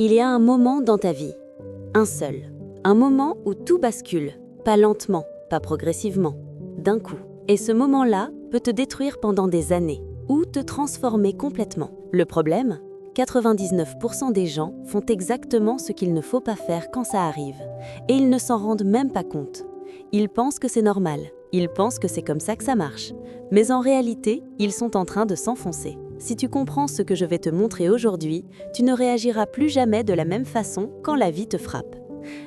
Il y a un moment dans ta vie, un seul, un moment où tout bascule, pas lentement, pas progressivement, d'un coup. Et ce moment-là peut te détruire pendant des années ou te transformer complètement. Le problème, 99% des gens font exactement ce qu'il ne faut pas faire quand ça arrive. Et ils ne s'en rendent même pas compte. Ils pensent que c'est normal, ils pensent que c'est comme ça que ça marche. Mais en réalité, ils sont en train de s'enfoncer. Si tu comprends ce que je vais te montrer aujourd'hui, tu ne réagiras plus jamais de la même façon quand la vie te frappe.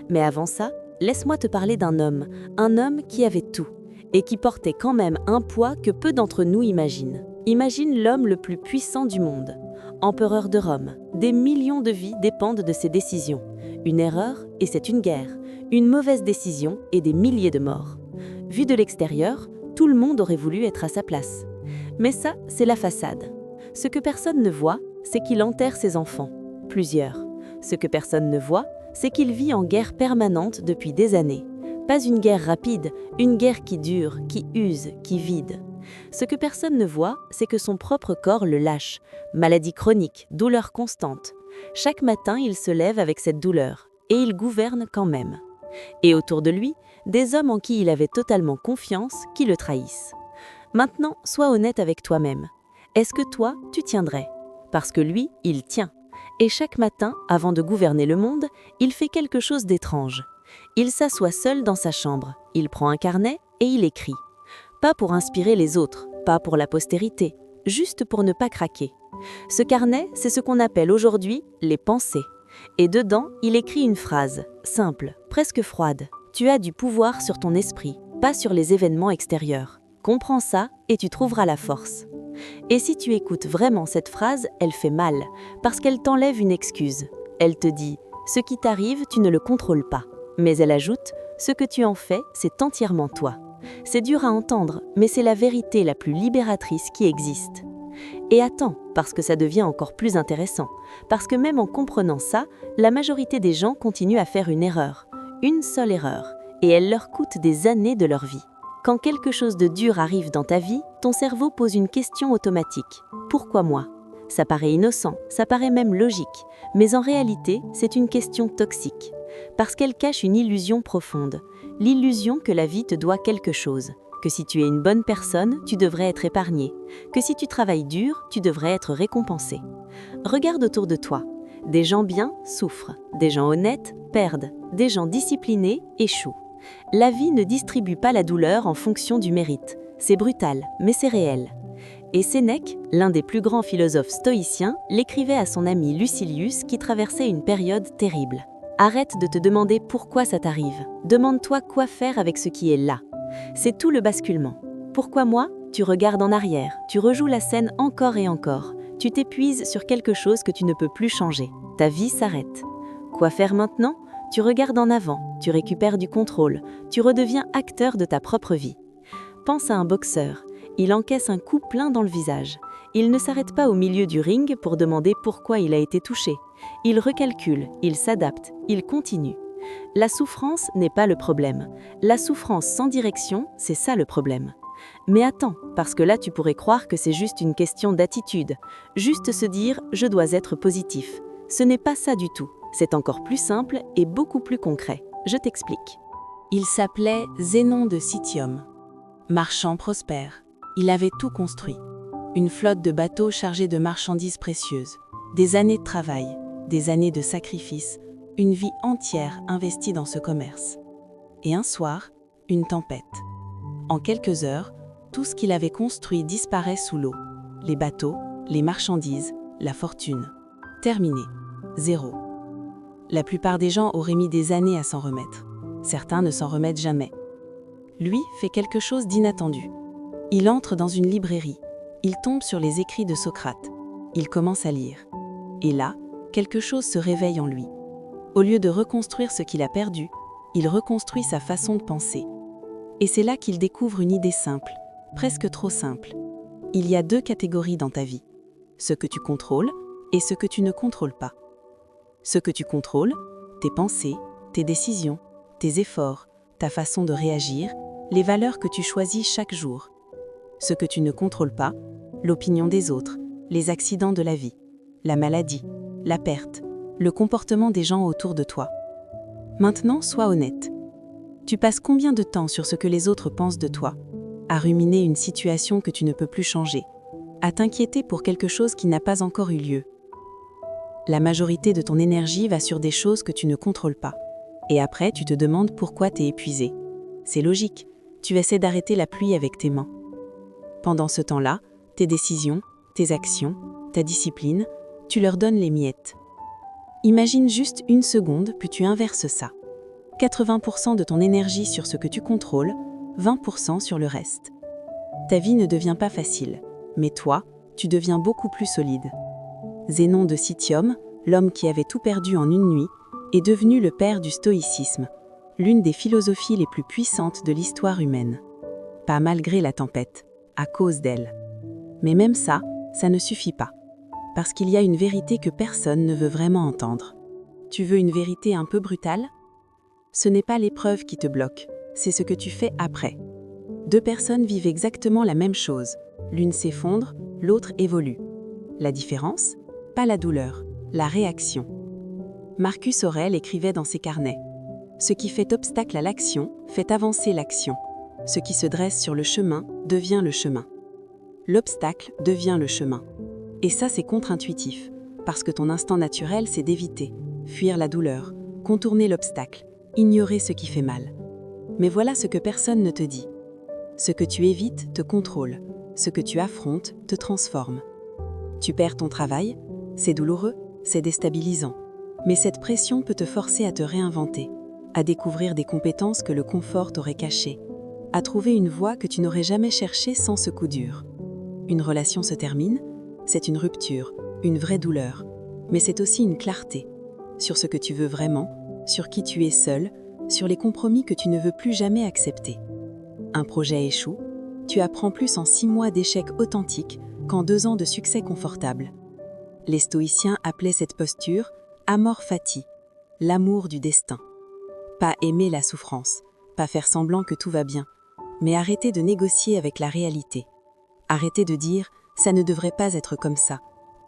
Mais avant ça, laisse-moi te parler d'un homme qui avait tout, et qui portait quand même un poids que peu d'entre nous imaginent. Imagine l'homme le plus puissant du monde, empereur de Rome. Des millions de vies dépendent de ses décisions. Une erreur, et c'est une guerre. Une mauvaise décision, et des milliers de morts. Vu de l'extérieur, tout le monde aurait voulu être à sa place. Mais ça, c'est la façade. Ce que personne ne voit, c'est qu'il enterre ses enfants, plusieurs. Ce que personne ne voit, c'est qu'il vit en guerre permanente depuis des années. Pas une guerre rapide, une guerre qui dure, qui use, qui vide. Ce que personne ne voit, c'est que son propre corps le lâche. Maladie chronique, douleur constante. Chaque matin, il se lève avec cette douleur, et il gouverne quand même. Et autour de lui, des hommes en qui il avait totalement confiance, qui le trahissent. Maintenant, sois honnête avec toi-même. Est-ce que toi, tu tiendrais? Parce que lui, il tient. Et chaque matin, avant de gouverner le monde, il fait quelque chose d'étrange. Il s'assoit seul dans sa chambre, il prend un carnet et il écrit. Pas pour inspirer les autres, pas pour la postérité, juste pour ne pas craquer. Ce carnet, c'est ce qu'on appelle aujourd'hui les pensées. Et dedans, il écrit une phrase, simple, presque froide. Tu as du pouvoir sur ton esprit, pas sur les événements extérieurs. Comprends ça et tu trouveras la force. Et si tu écoutes vraiment cette phrase, elle fait mal, parce qu'elle t'enlève une excuse. Elle te dit « ce qui t'arrive, tu ne le contrôles pas ». Mais elle ajoute « ce que tu en fais, c'est entièrement toi ». C'est dur à entendre, mais c'est la vérité la plus libératrice qui existe. Et attends, parce que ça devient encore plus intéressant. Parce que même en comprenant ça, la majorité des gens continuent à faire une erreur. Une seule erreur. Et elle leur coûte des années de leur vie. Quand quelque chose de dur arrive dans ta vie, ton cerveau pose une question automatique. Pourquoi moi? Ça paraît innocent, ça paraît même logique. Mais en réalité, c'est une question toxique. Parce qu'elle cache une illusion profonde. L'illusion que la vie te doit quelque chose. Que si tu es une bonne personne, tu devrais être épargné. Que si tu travailles dur, tu devrais être récompensé. Regarde autour de toi. Des gens bien souffrent. Des gens honnêtes perdent. Des gens disciplinés échouent. La vie ne distribue pas la douleur en fonction du mérite. C'est brutal, mais c'est réel. Et Sénèque, l'un des plus grands philosophes stoïciens, l'écrivait à son ami Lucilius qui traversait une période terrible. Arrête de te demander pourquoi ça t'arrive. Demande-toi quoi faire avec ce qui est là. C'est tout le basculement. Pourquoi moi? Tu regardes en arrière, tu rejoues la scène encore et encore. Tu t'épuises sur quelque chose que tu ne peux plus changer. Ta vie s'arrête. Quoi faire maintenant? Tu regardes en avant, tu récupères du contrôle, tu redeviens acteur de ta propre vie. Pense à un boxeur. Il encaisse un coup plein dans le visage. Il ne s'arrête pas au milieu du ring pour demander pourquoi il a été touché. Il recalcule, il s'adapte, il continue. La souffrance n'est pas le problème. La souffrance sans direction, c'est ça le problème. Mais attends, parce que là tu pourrais croire que c'est juste une question d'attitude. Juste se dire « je dois être positif ». Ce n'est pas ça du tout. C'est encore plus simple et beaucoup plus concret. Je t'explique. Il s'appelait Zénon de Citium. Marchand prospère, il avait tout construit. Une flotte de bateaux chargés de marchandises précieuses. Des années de travail, des années de sacrifice, une vie entière investie dans ce commerce. Et un soir, une tempête. En quelques heures, tout ce qu'il avait construit disparaît sous l'eau. Les bateaux, les marchandises, la fortune. Terminé. Zéro. La plupart des gens auraient mis des années à s'en remettre. Certains ne s'en remettent jamais. Lui fait quelque chose d'inattendu. Il entre dans une librairie. Il tombe sur les écrits de Socrate. Il commence à lire. Et là, quelque chose se réveille en lui. Au lieu de reconstruire ce qu'il a perdu, il reconstruit sa façon de penser. Et c'est là qu'il découvre une idée simple, presque trop simple. Il y a deux catégories dans ta vie. Ce que tu contrôles et ce que tu ne contrôles pas. Ce que tu contrôles, tes pensées, tes décisions, tes efforts, ta façon de réagir, les valeurs que tu choisis chaque jour. Ce que tu ne contrôles pas, l'opinion des autres, les accidents de la vie, la maladie, la perte, le comportement des gens autour de toi. Maintenant, sois honnête. Tu passes combien de temps sur ce que les autres pensent de toi, à ruminer une situation que tu ne peux plus changer, à t'inquiéter pour quelque chose qui n'a pas encore eu lieu? La majorité de ton énergie va sur des choses que tu ne contrôles pas. Et après, tu te demandes pourquoi t'es épuisé. C'est logique, tu essaies d'arrêter la pluie avec tes mains. Pendant ce temps-là, tes décisions, tes actions, ta discipline, tu leur donnes les miettes. Imagine juste une seconde, puis tu inverses ça. 80% de ton énergie sur ce que tu contrôles, 20% sur le reste. Ta vie ne devient pas facile, mais toi, tu deviens beaucoup plus solide. Zénon de Citium, l'homme qui avait tout perdu en une nuit, est devenu le père du stoïcisme, l'une des philosophies les plus puissantes de l'histoire humaine. Pas malgré la tempête, à cause d'elle. Mais même ça ne suffit pas. Parce qu'il y a une vérité que personne ne veut vraiment entendre. Tu veux une vérité un peu brutale? Ce n'est pas l'épreuve qui te bloque, c'est ce que tu fais après. Deux personnes vivent exactement la même chose. L'une s'effondre, l'autre évolue. La différence? Pas la douleur, la réaction. Marcus Aurèle écrivait dans ses carnets: « Ce qui fait obstacle à l'action fait avancer l'action. Ce qui se dresse sur le chemin devient le chemin. L'obstacle devient le chemin. » Et ça, c'est contre-intuitif, parce que ton instinct naturel, c'est d'éviter, fuir la douleur, contourner l'obstacle, ignorer ce qui fait mal. Mais voilà ce que personne ne te dit. Ce que tu évites te contrôle, ce que tu affrontes te transforme. Tu perds ton travail, c'est douloureux, c'est déstabilisant. Mais cette pression peut te forcer à te réinventer, à découvrir des compétences que le confort t'aurait cachées, à trouver une voie que tu n'aurais jamais cherchée sans ce coup dur. Une relation se termine, c'est une rupture, une vraie douleur, mais c'est aussi une clarté sur ce que tu veux vraiment, sur qui tu es seul, sur les compromis que tu ne veux plus jamais accepter. Un projet échoue, tu apprends plus en 6 mois d'échec authentique qu'en 2 ans de succès confortable. Les stoïciens appelaient cette posture amor fati, l'amour du destin. Pas aimer la souffrance, pas faire semblant que tout va bien, mais arrêter de négocier avec la réalité. Arrêter de dire « ça ne devrait pas être comme ça »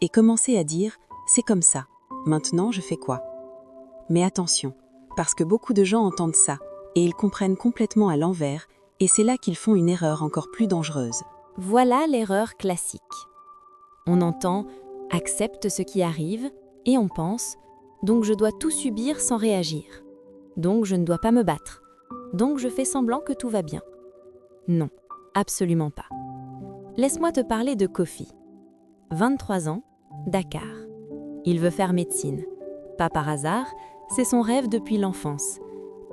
et commencer à dire « c'est comme ça, maintenant je fais quoi ?» Mais attention, parce que beaucoup de gens entendent ça et ils comprennent complètement à l'envers et c'est là qu'ils font une erreur encore plus dangereuse. Voilà l'erreur classique. On entend « accepte ce qui arrive » et on pense « donc je dois tout subir sans réagir. Donc je ne dois pas me battre. Donc je fais semblant que tout va bien. » Non, absolument pas. Laisse-moi te parler de Kofi. 23 ans, Dakar. Il veut faire médecine. Pas par hasard, c'est son rêve depuis l'enfance.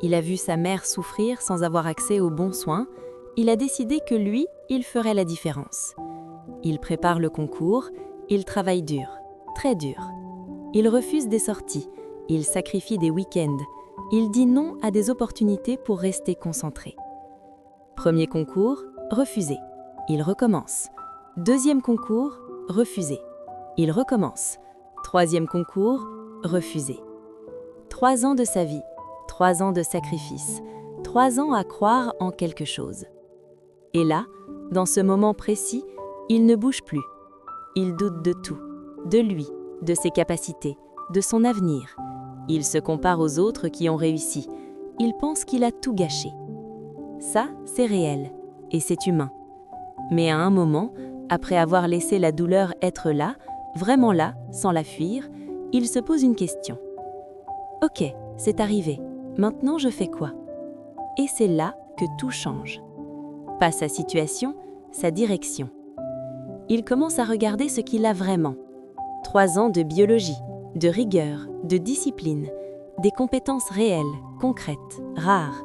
Il a vu sa mère souffrir sans avoir accès aux bons soins. Il a décidé que lui, il ferait la différence. Il prépare le concours, il travaille dur, très dur. Il refuse des sorties, il sacrifie des week-ends, il dit non à des opportunités pour rester concentré. Premier concours, refusé. Il recommence. Deuxième concours, refusé. Il recommence. Troisième concours, refusé. 3 ans de sa vie, 3 ans de sacrifice, 3 ans à croire en quelque chose. Et là, dans ce moment précis, il ne bouge plus. Il doute de tout, de lui, de ses capacités, de son avenir. Il se compare aux autres qui ont réussi. Il pense qu'il a tout gâché. Ça, c'est réel, et c'est humain. Mais à un moment, après avoir laissé la douleur être là, vraiment là, sans la fuir, il se pose une question. Ok, c'est arrivé, maintenant je fais quoi? Et c'est là que tout change. Pas sa situation, sa direction. Il commence à regarder ce qu'il a vraiment. 3 ans de biologie, de rigueur, de discipline, des compétences réelles, concrètes, rares.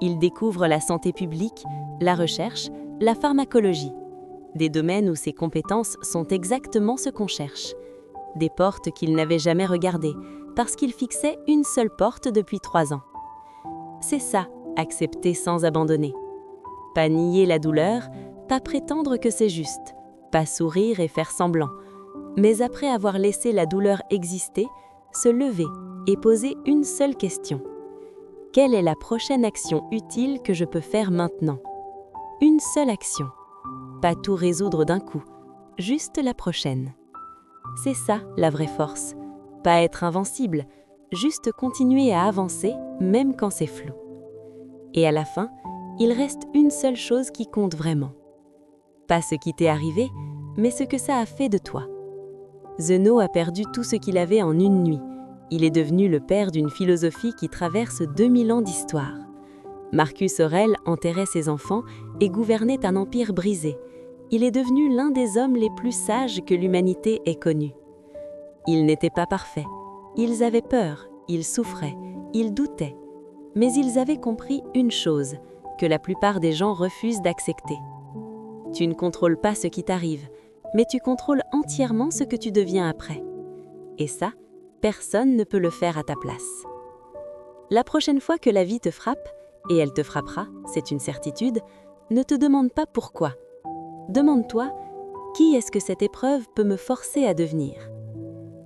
Il découvre la santé publique, la recherche, la pharmacologie. Des domaines où ses compétences sont exactement ce qu'on cherche. Des portes qu'il n'avait jamais regardées, parce qu'il fixait une seule porte depuis 3 ans. C'est ça, accepter sans abandonner. Pas nier la douleur, pas prétendre que c'est juste, pas sourire et faire semblant, mais après avoir laissé la douleur exister, se lever et poser une seule question. Quelle est la prochaine action utile que je peux faire maintenant? Une seule action. Pas tout résoudre d'un coup, juste la prochaine. C'est ça la vraie force. Pas être invincible, juste continuer à avancer même quand c'est flou. Et à la fin, il reste une seule chose qui compte vraiment. Pas ce qui t'est arrivé, mais ce que ça a fait de toi. Zeno a perdu tout ce qu'il avait en une nuit. Il est devenu le père d'une philosophie qui traverse 2000 ans d'histoire. Marcus Aurèle enterrait ses enfants et gouvernait un empire brisé. Il est devenu l'un des hommes les plus sages que l'humanité ait connus. Ils n'étaient pas parfaits. Ils avaient peur, ils souffraient, ils doutaient. Mais ils avaient compris une chose, que la plupart des gens refusent d'accepter. Tu ne contrôles pas ce qui t'arrive, mais tu contrôles entièrement ce que tu deviens après. Et ça, personne ne peut le faire à ta place. La prochaine fois que la vie te frappe, et elle te frappera, c'est une certitude, ne te demande pas pourquoi. Demande-toi, qui est-ce que cette épreuve peut me forcer à devenir ?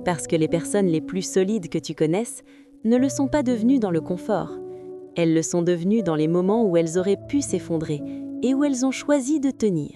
Parce que les personnes les plus solides que tu connaisses ne le sont pas devenues dans le confort. Elles le sont devenues dans les moments où elles auraient pu s'effondrer et où elles ont choisi de tenir.